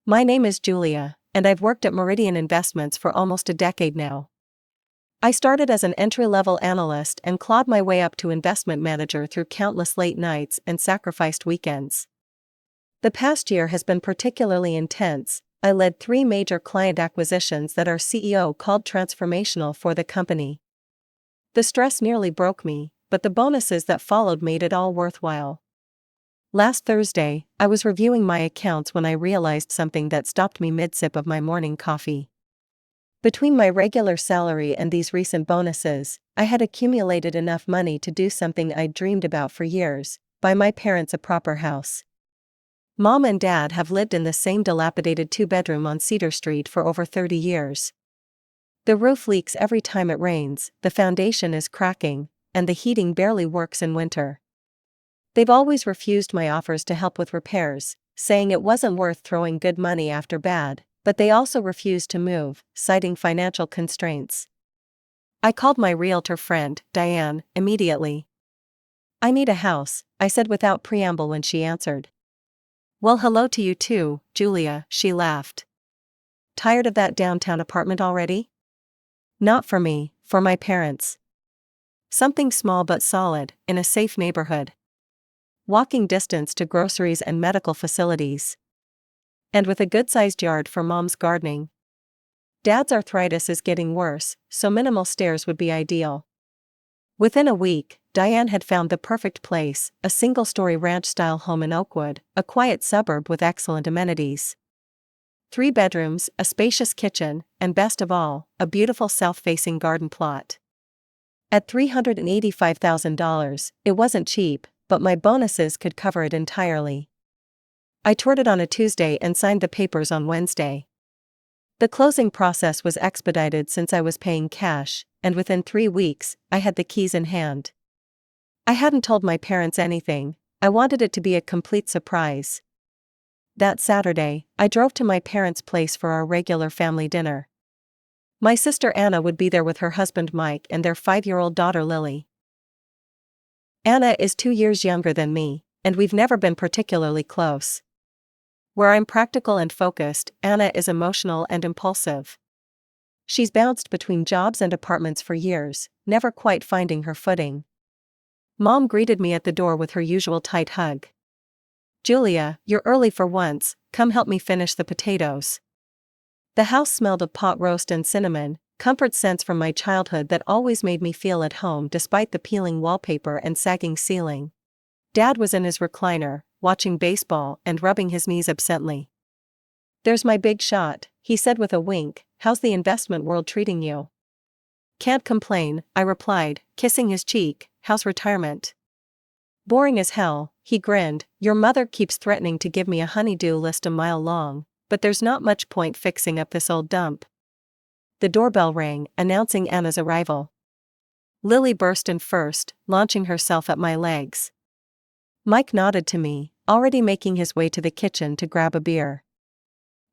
My name is Julia, and I've worked at Meridian Investments for almost a decade now. I started as an entry-level analyst and clawed my way up to investment manager through countless late nights and sacrificed weekends. The past year has been particularly intense. I led 3 major client acquisitions that our CEO called transformational for the company. The stress nearly broke me, but the bonuses that followed made it all worthwhile. Last Thursday, I was reviewing my accounts when I realized something that stopped me mid-sip of my morning coffee. Between my regular salary and these recent bonuses, I had accumulated enough money to do something I'd dreamed about for years: buy my parents a proper house. Mom and Dad have lived in the same dilapidated 2-bedroom on Cedar Street for over 30 years. The roof leaks every time it rains, the foundation is cracking, and the heating barely works in winter. They've always refused my offers to help with repairs, saying it wasn't worth throwing good money after bad, but they also refused to move, citing financial constraints. I called my realtor friend, Diane, immediately. "I need a house," I said without preamble when she answered. "Well, hello to you too, Julia," she laughed. "Tired of that downtown apartment already?" "Not for me, for my parents. Something small but solid, in a safe neighborhood. Walking distance to groceries and medical facilities. And with a good-sized yard for Mom's gardening. Dad's arthritis is getting worse, so minimal stairs would be ideal." Within a week, Diane had found the perfect place: a single-story ranch-style home in Oakwood, a quiet suburb with excellent amenities. 3 bedrooms, a spacious kitchen, and best of all, a beautiful south-facing garden plot. At $385,000, it wasn't cheap, but my bonuses could cover it entirely. I toured it on a Tuesday and signed the papers on Wednesday. The closing process was expedited since I was paying cash, and within 3 weeks, I had the keys in hand. I hadn't told my parents anything. I wanted it to be a complete surprise. That Saturday, I drove to my parents' place for our regular family dinner. My sister Anna would be there with her husband Mike and their 5-year-old daughter Lily. Anna is 2 years younger than me, and we've never been particularly close. Where I'm practical and focused, Anna is emotional and impulsive. She's bounced between jobs and apartments for years, never quite finding her footing. Mom greeted me at the door with her usual tight hug. "Julia, you're early for once, come help me finish the potatoes." The house smelled of pot roast and cinnamon, comfort scents from my childhood that always made me feel at home despite the peeling wallpaper and sagging ceiling. Dad was in his recliner, watching baseball and rubbing his knees absently. "There's my big shot," he said with a wink. "How's the investment world treating you?" "Can't complain," I replied, kissing his cheek. "How's retirement?" "Boring as hell," he grinned. "Your mother keeps threatening to give me a honey-do list a mile long, but there's not much point fixing up this old dump." The doorbell rang, announcing Anna's arrival. Lily burst in first, launching herself at my legs. Mike nodded to me, already making his way to the kitchen to grab a beer.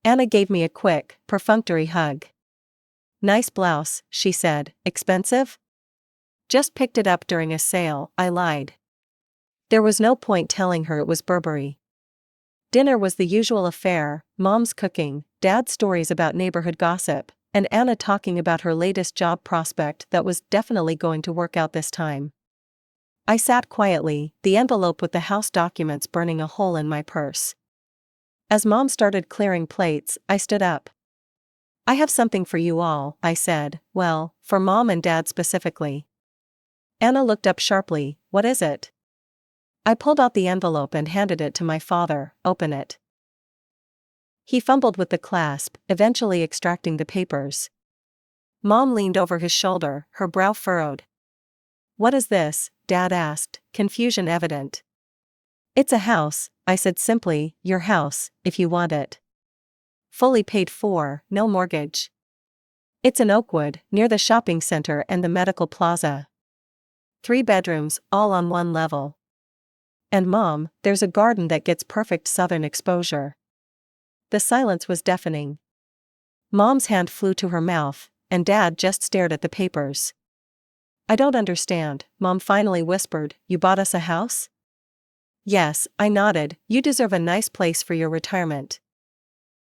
Anna gave me a quick, perfunctory hug. "Nice blouse," she said. "Expensive?" "Just picked it up during a sale," I lied. There was no point telling her it was Burberry. Dinner was the usual affair: Mom's cooking, Dad's stories about neighborhood gossip, and Anna talking about her latest job prospect that was definitely going to work out this time. I sat quietly, the envelope with the house documents burning a hole in my purse. As Mom started clearing plates, I stood up. "I have something for you all," I said. "Well, for Mom and Dad specifically." Anna looked up sharply. "What is it?" I pulled out the envelope and handed it to my father. "Open it." He fumbled with the clasp, eventually extracting the papers. Mom leaned over his shoulder, her brow furrowed. "What is this?" Dad asked, confusion evident. "It's a house," I said simply. "Your house, if you want it. Fully paid for, no mortgage. It's in Oakwood, near the shopping center and the medical plaza. 3 bedrooms, all on one level. And Mom, there's a garden that gets perfect southern exposure." The silence was deafening. Mom's hand flew to her mouth, and Dad just stared at the papers. "I don't understand," Mom finally whispered. "You bought us a house?" "Yes," I nodded. "You deserve a nice place for your retirement."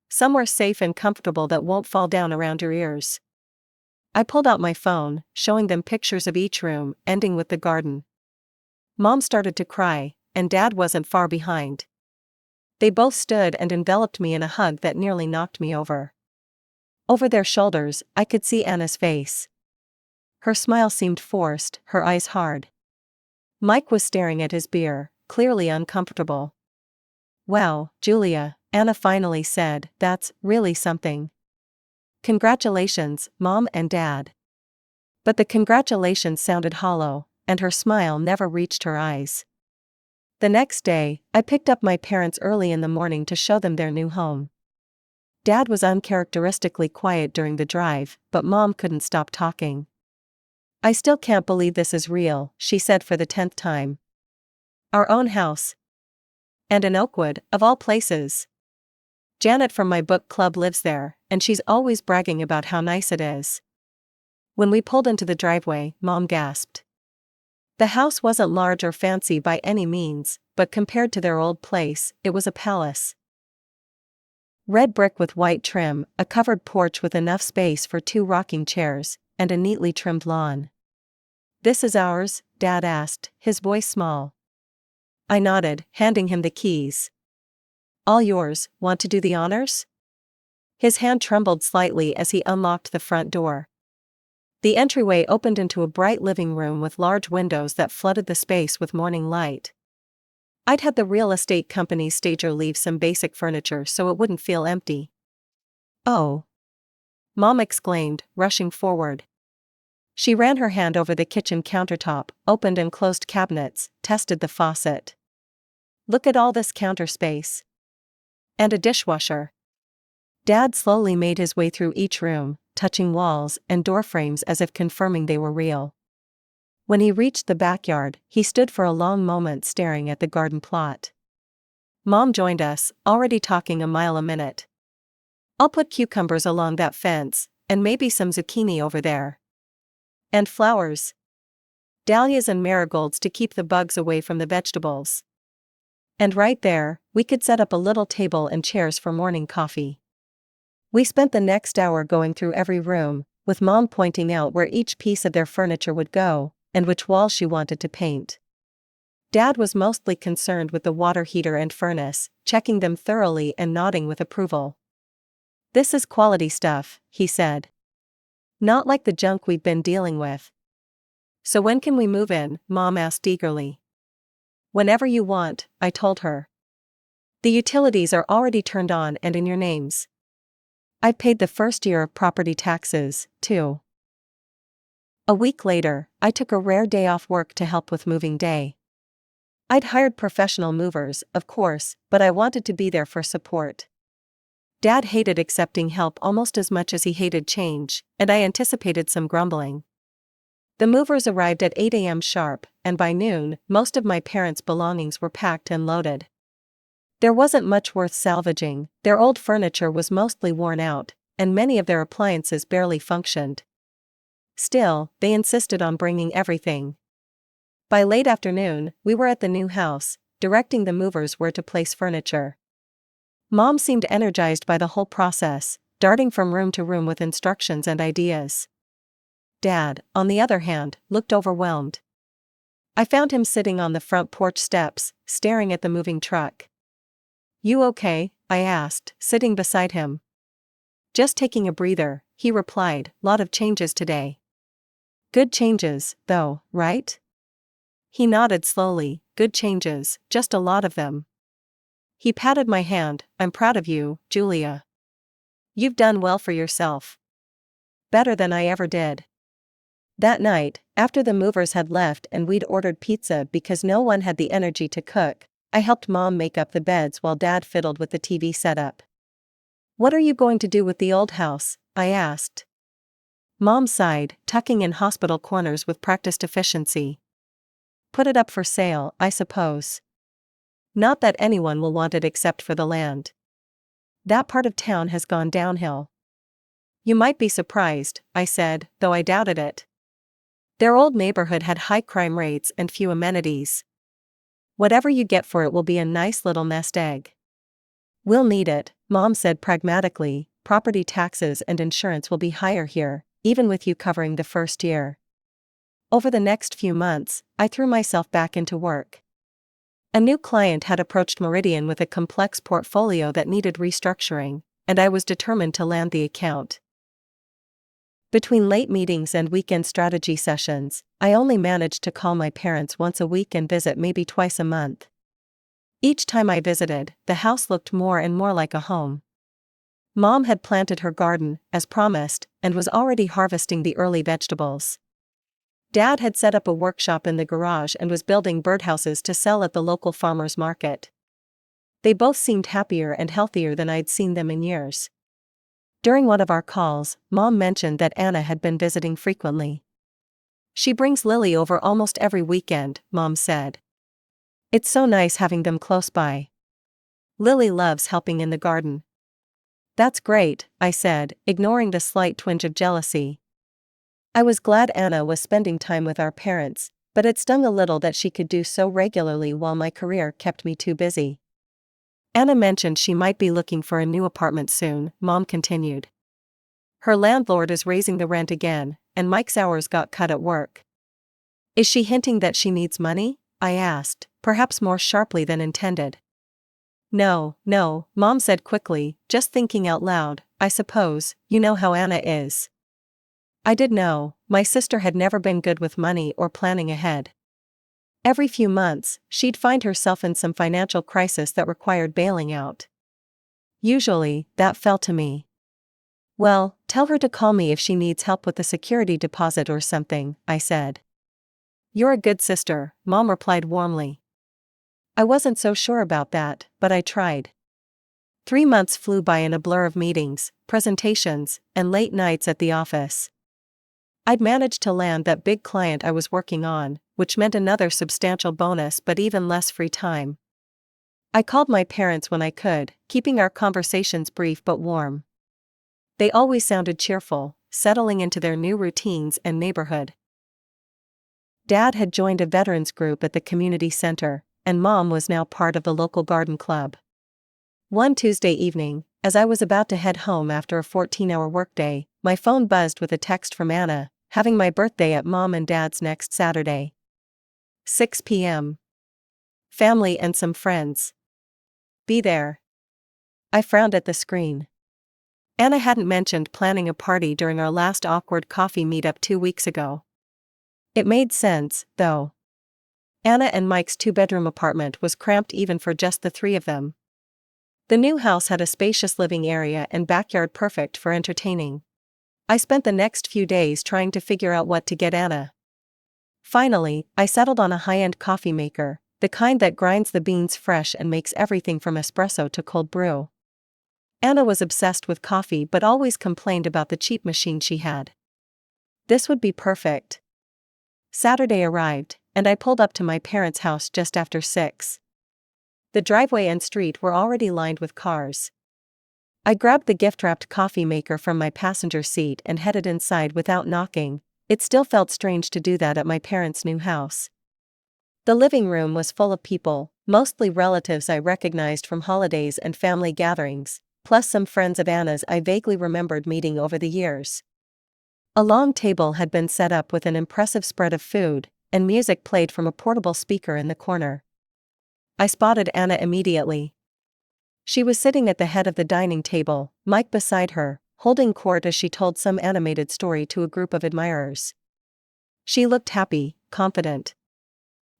Somewhere safe and comfortable that won't fall down around your ears. I pulled out my phone, showing them pictures of each room, ending with the garden. Mom started to cry, and Dad wasn't far behind. They both stood and enveloped me in a hug that nearly knocked me over. Over their shoulders, I could see Anna's face. Her smile seemed forced, her eyes hard. Mike was staring at his beer, clearly uncomfortable. "Wow, Julia," Anna finally said, "that's really something. Congratulations, Mom and Dad." But the congratulations sounded hollow, and her smile never reached her eyes. The next day, I picked up my parents early in the morning to show them their new home. Dad was uncharacteristically quiet during the drive, but Mom couldn't stop talking. "I still can't believe this is real," she said for the 10th time. "Our own house. And in Oakwood, of all places. Janet from my book club lives there, and she's always bragging about how nice it is." When we pulled into the driveway, Mom gasped. The house wasn't large or fancy by any means, but compared to their old place, it was a palace. Red brick with white trim, a covered porch with enough space for 2 rocking chairs, and a neatly trimmed lawn. "This is ours?" Dad asked, his voice small. I nodded, handing him the keys. "All yours, want to do the honors?" His hand trembled slightly as he unlocked the front door. The entryway opened into a bright living room with large windows that flooded the space with morning light. I'd had the real estate company's stager leave some basic furniture so it wouldn't feel empty. "Oh!" Mom exclaimed, rushing forward. She ran her hand over the kitchen countertop, opened and closed cabinets, tested the faucet. "Look at all this counter space. And a dishwasher." Dad slowly made his way through each room, touching walls and door frames as if confirming they were real. When he reached the backyard, he stood for a long moment staring at the garden plot. Mom joined us, already talking a mile a minute. "I'll put cucumbers along that fence, and maybe some zucchini over there. And flowers. Dahlias and marigolds to keep the bugs away from the vegetables. And right there, we could set up a little table and chairs for morning coffee." We spent the next hour going through every room, with Mom pointing out where each piece of their furniture would go, and which walls she wanted to paint. Dad was mostly concerned with the water heater and furnace, checking them thoroughly and nodding with approval. "This is quality stuff," he said. "Not like the junk we've been dealing with." "So when can we move in?" Mom asked eagerly. "Whenever you want," I told her. "The utilities are already turned on and in your names. I paid the first year of property taxes, too." A week later, I took a rare day off work to help with moving day. I'd hired professional movers, of course, but I wanted to be there for support. Dad hated accepting help almost as much as he hated change, and I anticipated some grumbling. The movers arrived at 8 a.m. sharp, and by noon, most of my parents' belongings were packed and loaded. There wasn't much worth salvaging, their old furniture was mostly worn out, and many of their appliances barely functioned. Still, they insisted on bringing everything. By late afternoon, we were at the new house, directing the movers where to place furniture. Mom seemed energized by the whole process, darting from room to room with instructions and ideas. Dad, on the other hand, looked overwhelmed. I found him sitting on the front porch steps, staring at the moving truck. "You okay?" I asked, sitting beside him. "Just taking a breather," he replied, "lot of changes today." "Good changes, though, right?" He nodded slowly. "Good changes, just a lot of them." He patted my hand. "I'm proud of you, Julia. You've done well for yourself. Better than I ever did." That night, after the movers had left and we'd ordered pizza because no one had the energy to cook, I helped Mom make up the beds while Dad fiddled with the TV setup. "What are you going to do with the old house?" I asked. Mom sighed, tucking in hospital corners with practiced efficiency. "Put it up for sale, I suppose. Not that anyone will want it except for the land. That part of town has gone downhill." "You might be surprised," I said, though I doubted it. Their old neighborhood had high crime rates and few amenities. "Whatever you get for it will be a nice little nest egg." We'll need it, Mom said pragmatically. Property taxes and insurance will be higher here, even with you covering the first year. Over the next few months, I threw myself back into work. A new client had approached Meridian with a complex portfolio that needed restructuring, and I was determined to land the account. Between late meetings and weekend strategy sessions, I only managed to call my parents once a week and visit maybe twice a month. Each time I visited, the house looked more and more like a home. Mom had planted her garden, as promised, and was already harvesting the early vegetables. Dad had set up a workshop in the garage and was building birdhouses to sell at the local farmers market. They both seemed happier and healthier than I'd seen them in years. During one of our calls, Mom mentioned that Anna had been visiting frequently. She brings Lily over almost every weekend, Mom said. It's so nice having them close by. Lily loves helping in the garden. That's great, I said, ignoring the slight twinge of jealousy. I was glad Anna was spending time with our parents, but it stung a little that she could do so regularly while my career kept me too busy. Anna mentioned she might be looking for a new apartment soon, Mom continued. Her landlord is raising the rent again, and Mike's hours got cut at work. Is she hinting that she needs money? I asked, perhaps more sharply than intended. No, Mom said quickly, just thinking out loud. I suppose, you know how Anna is. I did know, my sister had never been good with money or planning ahead. Every few months, she'd find herself in some financial crisis that required bailing out. Usually, that fell to me. Well, tell her to call me if she needs help with the security deposit or something, I said. You're a good sister, Mom replied warmly. I wasn't so sure about that, but I tried. 3 months flew by in a blur of meetings, presentations, and late nights at the office. I'd managed to land that big client I was working on, which meant another substantial bonus but even less free time. I called my parents when I could, keeping our conversations brief but warm. They always sounded cheerful, settling into their new routines and neighborhood. Dad had joined a veterans group at the community center, and Mom was now part of the local garden club. One Tuesday evening, as I was about to head home after a 14-hour workday, my phone buzzed with a text from Anna, having my birthday at Mom and Dad's next Saturday. 6 p.m. Family and some friends. Be there. I frowned at the screen. Anna hadn't mentioned planning a party during our last awkward coffee meetup 2 weeks ago. It made sense, though. Anna and Mike's 2-bedroom apartment was cramped even for just the 3 of them. The new house had a spacious living area and backyard perfect for entertaining. I spent the next few days trying to figure out what to get Anna. Finally, I settled on a high-end coffee maker, the kind that grinds the beans fresh and makes everything from espresso to cold brew. Anna was obsessed with coffee but always complained about the cheap machine she had. This would be perfect. Saturday arrived, and I pulled up to my parents' house just after 6. The driveway and street were already lined with cars. I grabbed the gift-wrapped coffee maker from my passenger seat and headed inside without knocking. It still felt strange to do that at my parents' new house. The living room was full of people, mostly relatives I recognized from holidays and family gatherings, plus some friends of Anna's I vaguely remembered meeting over the years. A long table had been set up with an impressive spread of food, and music played from a portable speaker in the corner. I spotted Anna immediately. She was sitting at the head of the dining table, Mike beside her, holding court as she told some animated story to a group of admirers. She looked happy, confident,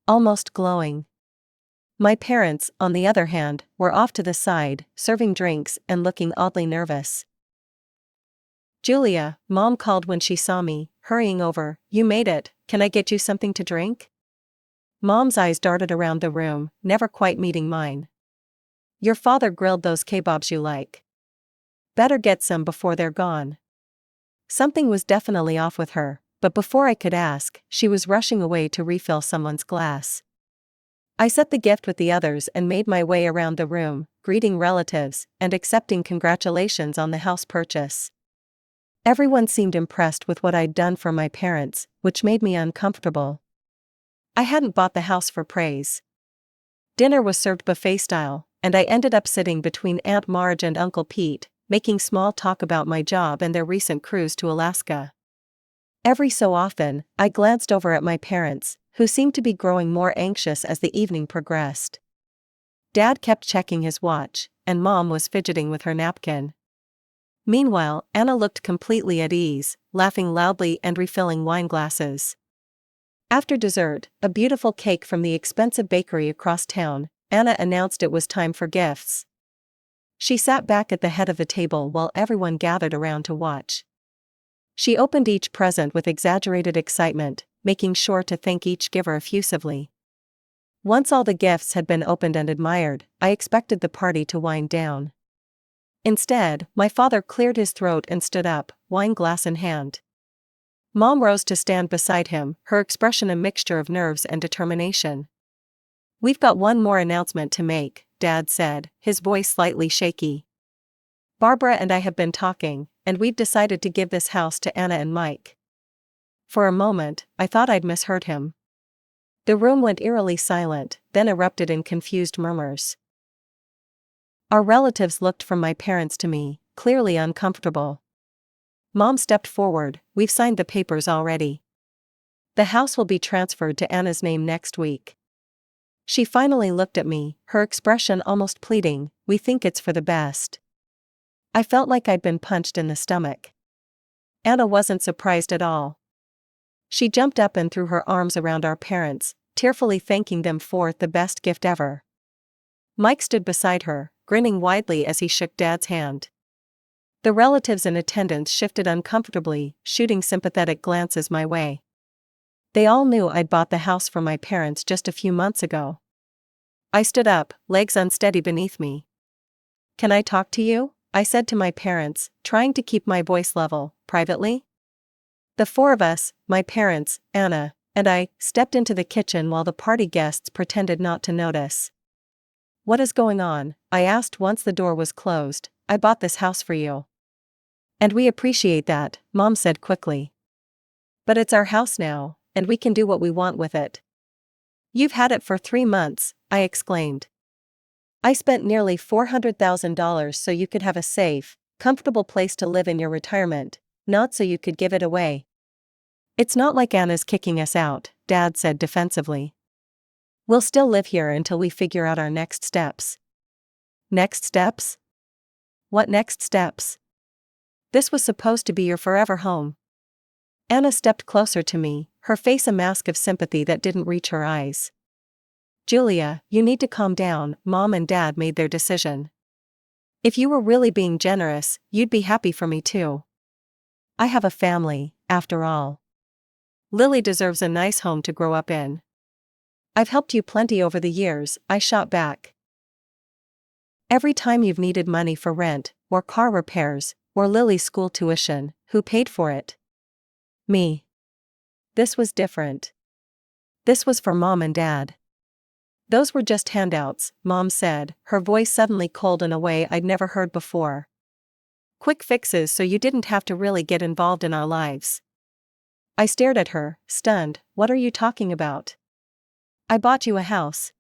almost glowing. My parents, on the other hand, were off to the side, serving drinks and looking oddly nervous. Julia, Mom called when she saw me, hurrying over. You made it, can I get you something to drink? Mom's eyes darted around the room, never quite meeting mine. Your father grilled those kebabs you like. Better get some before they're gone. Something was definitely off with her, but before I could ask, she was rushing away to refill someone's glass. I set the gift with the others and made my way around the room, greeting relatives and accepting congratulations on the house purchase. Everyone seemed impressed with what I'd done for my parents, which made me uncomfortable. I hadn't bought the house for praise. Dinner was served buffet style, and I ended up sitting between Aunt Marge and Uncle Pete, making small talk about my job and their recent cruise to Alaska. Every so often, I glanced over at my parents, who seemed to be growing more anxious as the evening progressed. Dad kept checking his watch, and Mom was fidgeting with her napkin. Meanwhile, Anna looked completely at ease, laughing loudly and refilling wine glasses. After dessert, a beautiful cake from the expensive bakery across town, Anna announced it was time for gifts. She sat back at the head of the table while everyone gathered around to watch. She opened each present with exaggerated excitement, making sure to thank each giver effusively. Once all the gifts had been opened and admired, I expected the party to wind down. Instead, my father cleared his throat and stood up, wine glass in hand. Mom rose to stand beside him, her expression a mixture of nerves and determination. "We've got one more announcement to make," Dad said, his voice slightly shaky. "Barbara and I have been talking, and we've decided to give this house to Anna and Mike." For a moment, I thought I'd misheard him. The room went eerily silent, then erupted in confused murmurs. Our relatives looked from my parents to me, clearly uncomfortable. Mom stepped forward. "We've signed the papers already. The house will be transferred to Anna's name next week." She finally looked at me, her expression almost pleading. "We think it's for the best." I felt like I'd been punched in the stomach. Anna wasn't surprised at all. She jumped up and threw her arms around our parents, tearfully thanking them for the best gift ever. Mike stood beside her, grinning widely as he shook Dad's hand. The relatives in attendance shifted uncomfortably, shooting sympathetic glances my way. They all knew I'd bought the house for my parents just a few months ago. I stood up, legs unsteady beneath me. "Can I talk to you?" I said to my parents, trying to keep my voice level, privately. The four of us, my parents, Anna, and I, stepped into the kitchen while the party guests pretended not to notice. "What is going on?" I asked once the door was closed. "I bought this house for you." "And we appreciate that," Mom said quickly. "But it's our house now, and we can do what we want with it." "You've had it for 3 months," I exclaimed. "I spent nearly $400,000 so you could have a safe, comfortable place to live in your retirement, not so you could give it away." "It's not like Anna's kicking us out," Dad said defensively. "We'll still live here until we figure out our next steps." "Next steps? What next steps? This was supposed to be your forever home." Anna stepped closer to me, her face a mask of sympathy that didn't reach her eyes. "Julia, you need to calm down." Mom and Dad made their decision. "If you were really being generous, you'd be happy for me too. I have a family, after all. Lily deserves a nice home to grow up in." "I've helped you plenty over the years," I shot back. "Every time you've needed money for rent, or car repairs, or Lily's school tuition, who paid for it?" "Me." This was different. This was for Mom and Dad. "Those were just handouts," Mom said, her voice suddenly cold in a way I'd never heard before. "Quick fixes so you didn't have to really get involved in our lives." I stared at her, stunned. "What are you talking about?" "I bought you a house.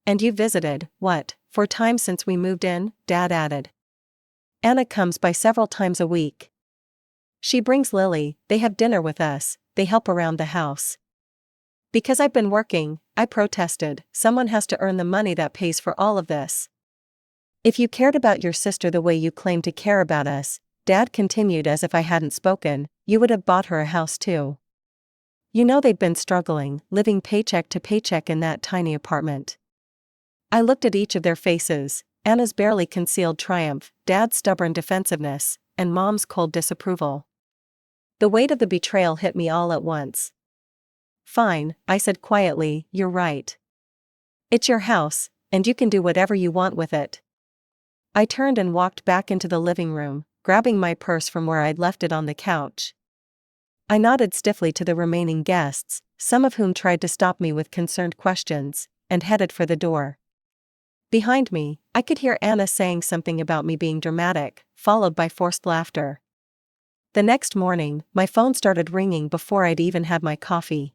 And you visited, what, 4 times since we moved in," Dad added. "Anna comes by several times a week. She brings Lily, they have dinner with us, they help around the house." "Because I've been working," I protested. "Someone has to earn the money that pays for all of this." "If you cared about your sister the way you claim to care about us," Dad continued as if I hadn't spoken, "you would have bought her a house too. You know they'd been struggling, living paycheck to paycheck in that tiny apartment." I looked at each of their faces, Anna's barely concealed triumph, Dad's stubborn defensiveness, and Mom's cold disapproval. The weight of the betrayal hit me all at once. "Fine," I said quietly, "you're right. It's your house, and you can do whatever you want with it." I turned and walked back into the living room, grabbing my purse from where I'd left it on the couch. I nodded stiffly to the remaining guests, some of whom tried to stop me with concerned questions, and headed for the door. Behind me, I could hear Anna saying something about me being dramatic, followed by forced laughter. The next morning, my phone started ringing before I'd even had my coffee.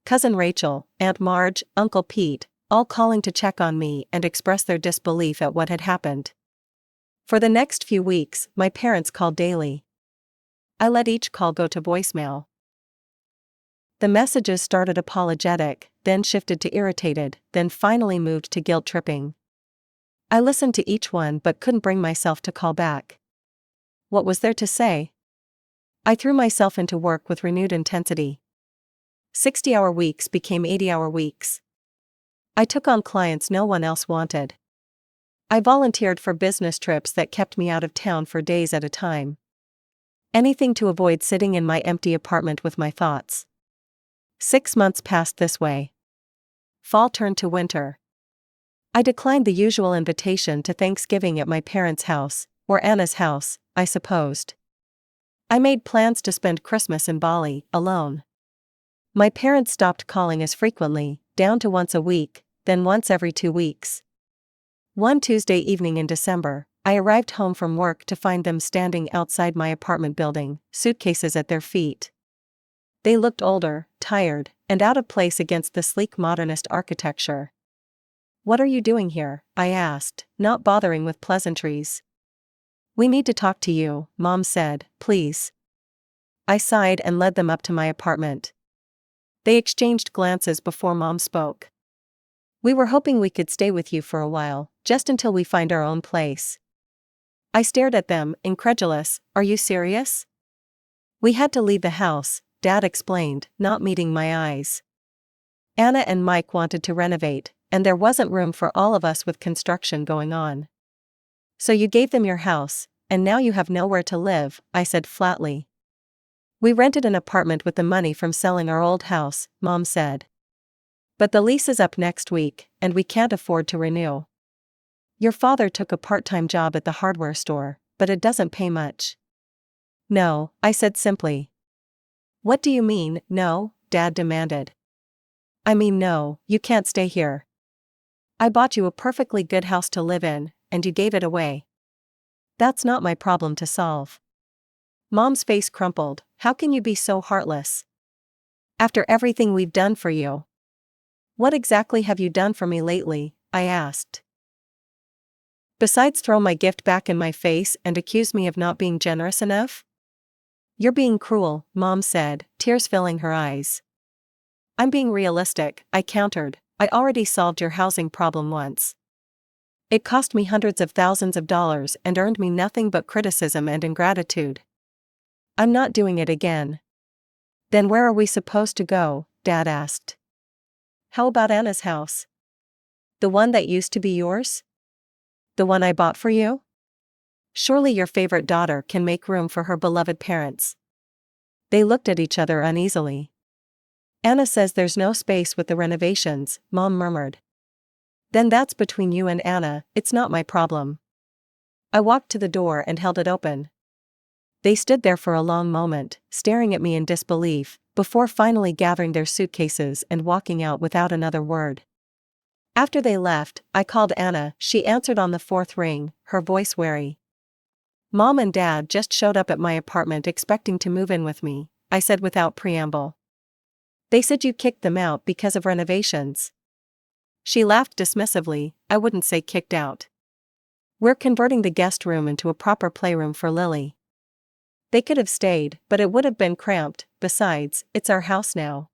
Cousin Rachel, Aunt Marge, Uncle Pete, all calling to check on me and express their disbelief at what had happened. For the next few weeks, my parents called daily. I let each call go to voicemail. The messages started apologetic, then shifted to irritated, then finally moved to guilt-tripping. I listened to each one but couldn't bring myself to call back. What was there to say? I threw myself into work with renewed intensity. 60-hour weeks became 80-hour weeks. I took on clients no one else wanted. I volunteered for business trips that kept me out of town for days at a time. Anything to avoid sitting in my empty apartment with my thoughts. 6 months passed this way. Fall turned to winter. I declined the usual invitation to Thanksgiving at my parents' house, or Anna's house, I supposed. I made plans to spend Christmas in Bali, alone. My parents stopped calling as frequently, down to once a week, then once every 2 weeks. One Tuesday evening in December, I arrived home from work to find them standing outside my apartment building, suitcases at their feet. They looked older, tired, and out of place against the sleek modernist architecture. "What are you doing here?" I asked, not bothering with pleasantries. "We need to talk to you," Mom said, "please." I sighed and led them up to my apartment. They exchanged glances before Mom spoke. "We were hoping we could stay with you for a while, just until we find our own place." I stared at them, incredulous. "Are you serious?" "We had to leave the house," Dad explained, not meeting my eyes. "Anna and Mike wanted to renovate, and there wasn't room for all of us with construction going on. So you gave them your house, and now you have nowhere to live," I said flatly. "We rented an apartment with the money from selling our old house," Mom said. "But the lease is up next week, and we can't afford to renew. Your father took a part-time job at the hardware store, but it doesn't pay much." "No," I said simply. "What do you mean, no?" Dad demanded. "I mean no, you can't stay here. I bought you a perfectly good house to live in, and you gave it away. That's not my problem to solve." Mom's face crumpled. "How can you be so heartless? After everything we've done for you." "What exactly have you done for me lately?" I asked. "Besides throw my gift back in my face and accuse me of not being generous enough?" "You're being cruel," Mom said, tears filling her eyes. "I'm being realistic," I countered. "I already solved your housing problem once. It cost me hundreds of thousands of dollars and earned me nothing but criticism and ingratitude. I'm not doing it again." "Then where are we supposed to go?" Dad asked. "How about Anna's house? The one that used to be yours? The one I bought for you? Surely your favorite daughter can make room for her beloved parents." They looked at each other uneasily. "Anna says there's no space with the renovations," Mom murmured. "Then that's between you and Anna, it's not my problem." I walked to the door and held it open. They stood there for a long moment, staring at me in disbelief, before finally gathering their suitcases and walking out without another word. After they left, I called Anna. She answered on the 4th ring, her voice wary. "Mom and Dad just showed up at my apartment expecting to move in with me," I said without preamble. "They said you kicked them out because of renovations." She laughed dismissively. "I wouldn't say kicked out. We're converting the guest room into a proper playroom for Lily. They could have stayed, but it would have been cramped. Besides, it's our house now."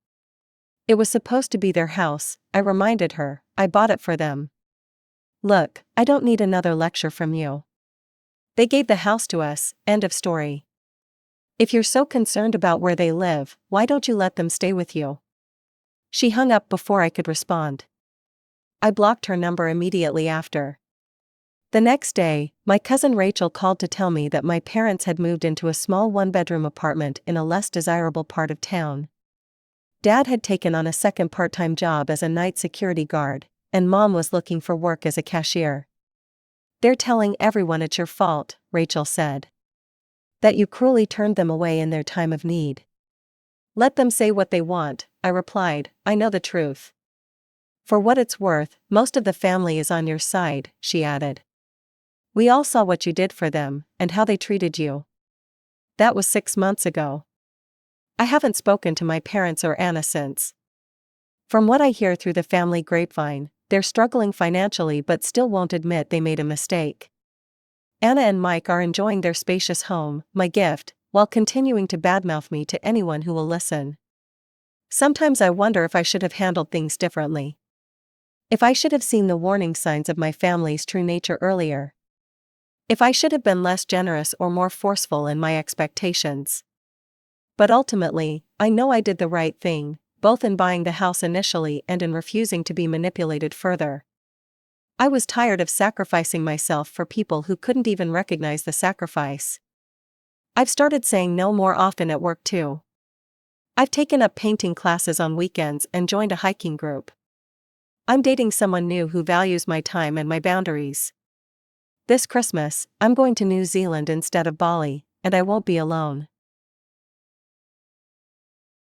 "It was supposed to be their house," I reminded her. "I bought it for them." "Look, I don't need another lecture from you. They gave the house to us, end of story. If you're so concerned about where they live, why don't you let them stay with you?" She hung up before I could respond. I blocked her number immediately after. The next day, my cousin Rachel called to tell me that my parents had moved into a small one-bedroom apartment in a less desirable part of town. Dad had taken on a second part-time job as a night security guard, and Mom was looking for work as a cashier. "They're telling everyone it's your fault," Rachel said. "That you cruelly turned them away in their time of need." "Let them say what they want," I replied. "I know the truth." "For what it's worth, most of the family is on your side," she added. "We all saw what you did for them, and how they treated you." That was 6 months ago. I haven't spoken to my parents or Anna since. From what I hear through the family grapevine, they're struggling financially but still won't admit they made a mistake. Anna and Mike are enjoying their spacious home, my gift, while continuing to badmouth me to anyone who will listen. Sometimes I wonder if I should have handled things differently. If I should have seen the warning signs of my family's true nature earlier. If I should have been less generous or more forceful in my expectations. But ultimately, I know I did the right thing, both in buying the house initially and in refusing to be manipulated further. I was tired of sacrificing myself for people who couldn't even recognize the sacrifice. I've started saying no more often at work too. I've taken up painting classes on weekends and joined a hiking group. I'm dating someone new who values my time and my boundaries. This Christmas, I'm going to New Zealand instead of Bali, and I won't be alone.